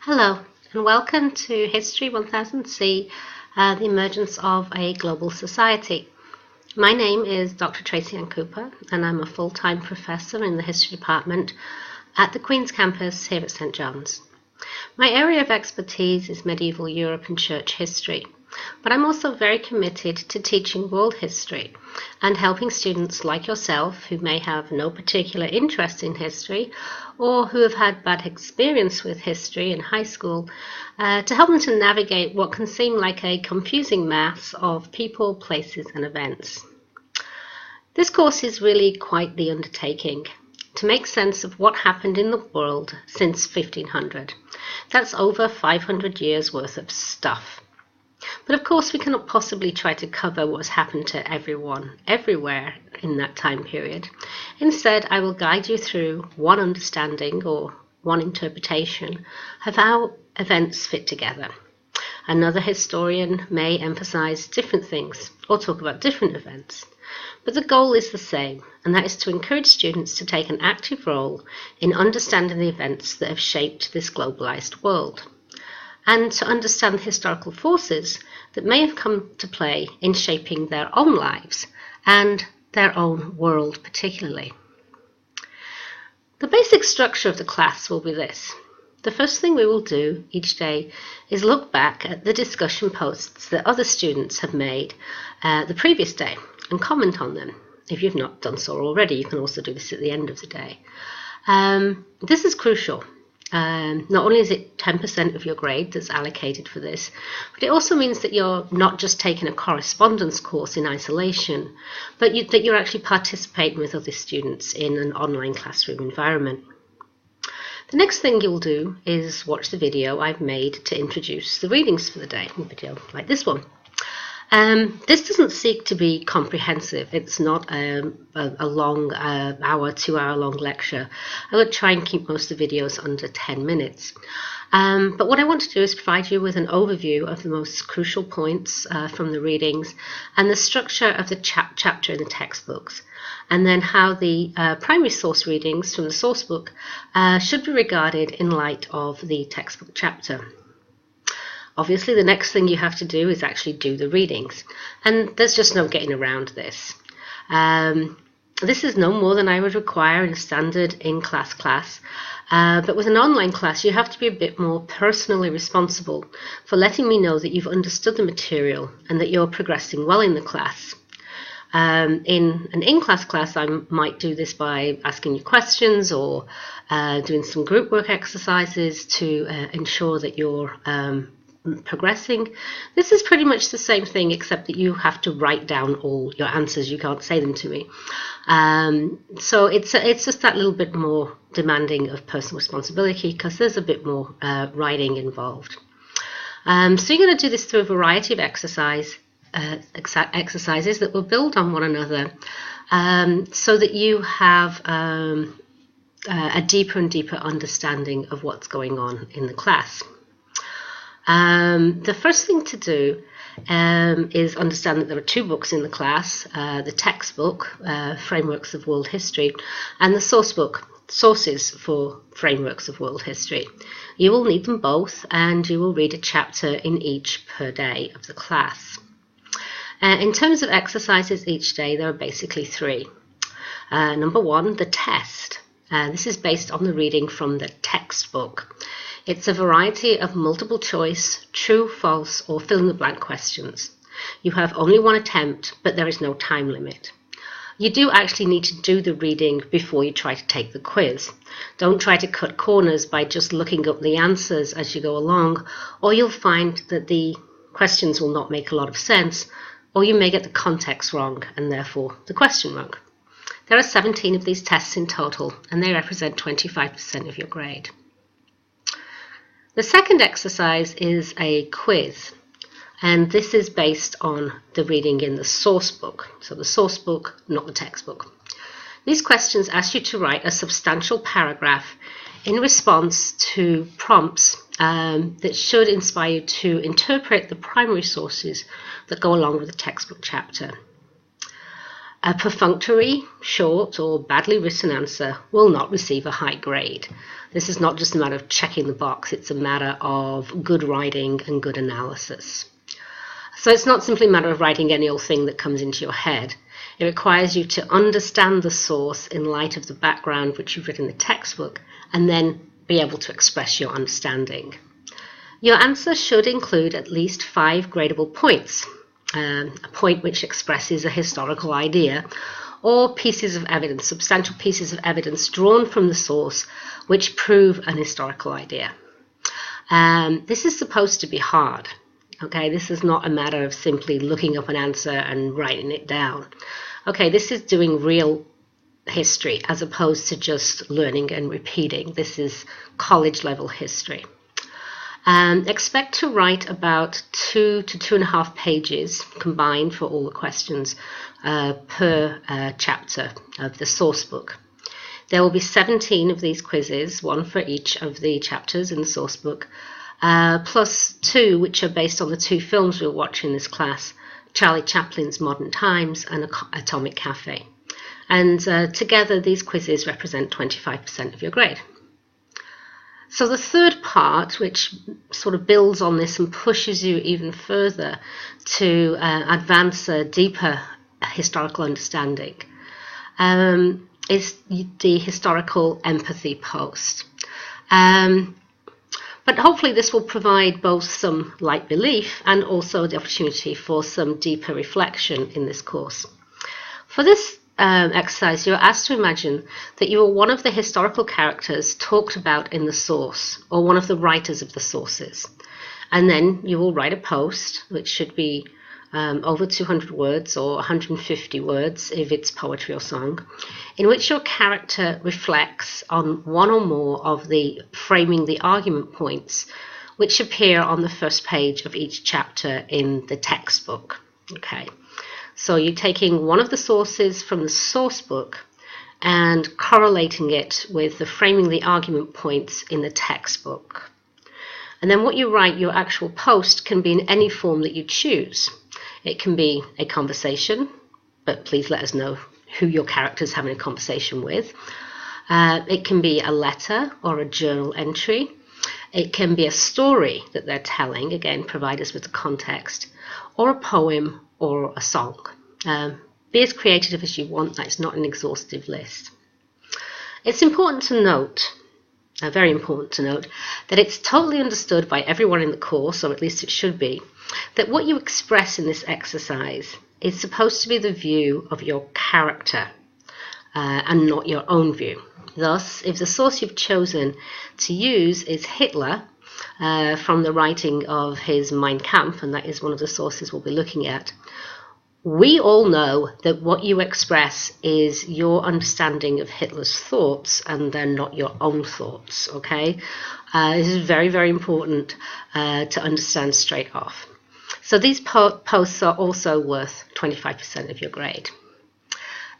Hello and welcome to History 1000C, the emergence of a global society. My name is Dr. Tracey-Anne Cooper and I'm a full-time professor in the History Department at the Queen's Campus here at St John's. My area of expertise is medieval Europe and church history, but I'm also very committed to teaching world history and helping students like yourself who may have no particular interest in history or who have had bad experience with history in high school to help them to navigate what can seem like a confusing mass of people, places and events. This course is really quite the undertaking to make sense of what happened in the world since 1500. That's over 500 years worth of stuff. But of course we cannot possibly try to cover what has happened to everyone, everywhere in that time period. Instead, I will guide you through one understanding or one interpretation of how events fit together. Another historian may emphasize different things or talk about different events. But the goal is the same, and that is to encourage students to take an active role in understanding the events that have shaped this globalized world, and to understand the historical forces that may have come to play in shaping their own lives and their own world particularly. The basic structure of the class will be this. The first thing we will do each day is look back at the discussion posts that other students have made the previous day and comment on them. If you've not done so already, you can also do this at the end of the day. This is crucial. Not only is it 10% of your grade that's allocated for this, but it also means that you're not just taking a correspondence course in isolation, but that you're actually participating with other students in an online classroom environment. The next thing you'll do is watch the video I've made to introduce the readings for the day, a video like this one. This doesn't seek to be comprehensive. It's not a long hour, 2 hour long lecture. I would try and keep most of the videos under 10 minutes. But what I want to do is provide you with an overview of the most crucial points from the readings and the structure of the chapter in the textbooks, and then how the primary source readings from the source book should be regarded in light of the textbook chapter. Obviously, the next thing you have to do is actually do the readings, and there's just no getting around this. This is no more than I would require in a standard in-class class, but with an online class you have to be a bit more personally responsible for letting me know that you've understood the material and that you're progressing well in the class. In an in-class class, I might do this by asking you questions or doing some group work exercises to ensure that you're progressing. This is pretty much the same thing, except that you have to write down all your answers. You can't say them to me. So it's just that little bit more demanding of personal responsibility because there's a bit more writing involved. So you're going to do this through a variety of exercises that will build on one another, so that you have a deeper and deeper understanding of what's going on in the class. The first thing to do is understand that there are two books in the class, the textbook, Frameworks of World History, and the source book, Sources for Frameworks of World History. You will need them both, and you will read a chapter in each per day of the class. In terms of exercises each day, there are basically three. Number one, the test. This is based on the reading from the textbook. It's a variety of multiple choice, true, false, or fill-in-the-blank questions. You have only one attempt, but there is no time limit. You do actually need to do the reading before you try to take the quiz. Don't try to cut corners by just looking up the answers as you go along, or you'll find that the questions will not make a lot of sense, or you may get the context wrong and therefore the question wrong. There are 17 of these tests in total, and they represent 25% of your grade. The second exercise is a quiz, and this is based on the reading in the source book. So the source book, not the textbook. These questions ask you to write a substantial paragraph in response to prompts that should inspire you to interpret the primary sources that go along with the textbook chapter. A perfunctory, short or badly written answer will not receive a high grade. This is not just a matter of checking the box, it's a matter of good writing and good analysis. So it's not simply a matter of writing any old thing that comes into your head. It requires you to understand the source in light of the background which you've written in the textbook, and then be able to express your understanding. Your answer should include at least 5 gradable points. A point which expresses a historical idea, or pieces of evidence, substantial pieces of evidence drawn from the source which prove an historical idea. This is supposed to be hard. Okay, this is not a matter of simply looking up an answer and writing it down. Okay, this is doing real history as opposed to just learning and repeating. This is college level history. Expect to write about 2 to 2.5 pages combined for all the questions per chapter of the source book. There will be 17 of these quizzes, 1 for each of the chapters in the source book, plus 2 which are based on the 2 films we'll watch in this class, Charlie Chaplin's Modern Times and Atomic Cafe. And together these quizzes represent 25% of your grade. So the third part, which sort of builds on this and pushes you even further to advance a deeper historical understanding, is the historical empathy post. But hopefully this will provide both some light relief and also the opportunity for some deeper reflection in this course. For this exercise, you're asked to imagine that you are one of the historical characters talked about in the source, or one of the writers of the sources. And then you will write a post, which should be over 200 words or 150 words if it's poetry or song, in which your character reflects on one or more of the framing the argument points which appear on the first page of each chapter in the textbook. Okay. So you're taking one of the sources from the source book and correlating it with the framing the argument points in the textbook. And then what you write, your actual post, can be in any form that you choose. It can be a conversation, but please let us know who your character is having a conversation with. It can be a letter or a journal entry. It can be a story that they're telling, again, provide us with the context, or a poem or a song. Be as creative as you want. That's not an exhaustive list. It's important to note, very important to note, that it's totally understood by everyone in the course, or at least it should be, that what you express in this exercise is supposed to be the view of your character and not your own view. Thus, if the source you've chosen to use is Hitler, from the writing of his Mein Kampf, and that is one of the sources we'll be looking at, we all know that what you express is your understanding of Hitler's thoughts and they're not your own thoughts, okay? This is very, very important to understand straight off. So these posts are also worth 25% of your grade.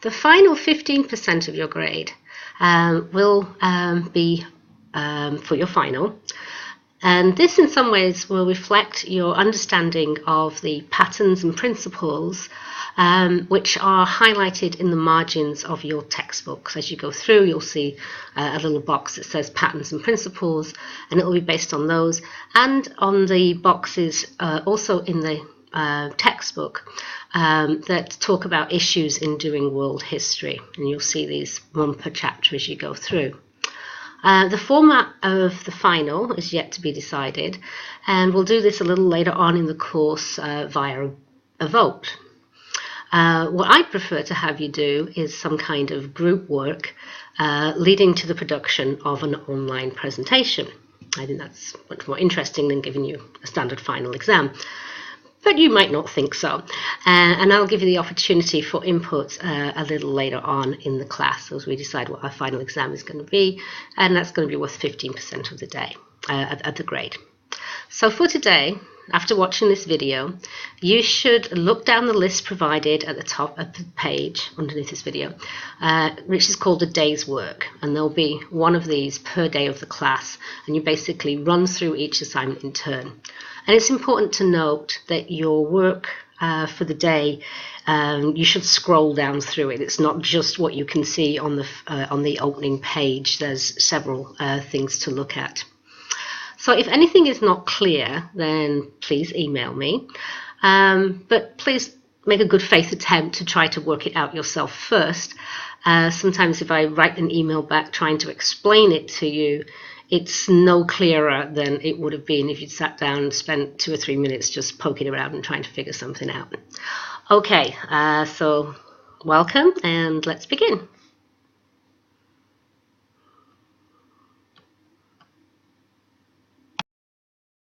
The final 15% of your grade will be for your final. And this in some ways will reflect your understanding of the patterns and principles which are highlighted in the margins of your textbooks. As you go through, you'll see a little box that says patterns and principles, and it will be based on those. And on the boxes also in the textbook that talk about issues in doing world history. And you'll see these 1 per chapter as you go through. The format of the final is yet to be decided, and we'll do this a little later on in the course via a vote. What I prefer to have you do is some kind of group work leading to the production of an online presentation. I think that's much more interesting than giving you a standard final exam. But you might not think so. And I'll give you the opportunity for input a little later on in the class as we decide what our final exam is going to be. And that's going to be worth 15% of the day, of the grade. So for today, after watching this video, you should look down the list provided at the top of the page underneath this video, which is called a day's work. And there'll be one of these per day of the class. And you basically run through each assignment in turn. And it's important to note that your work for the day, you should scroll down through it. It's not just what you can see on the opening page. There's several things to look at. So if anything is not clear, then please email me. But please make a good faith attempt to try to work it out yourself first. Sometimes if I write an email back trying to explain it to you, it's no clearer than it would have been if you'd sat down and spent 2 or 3 minutes just poking around and trying to figure something out. Okay, so welcome and let's begin.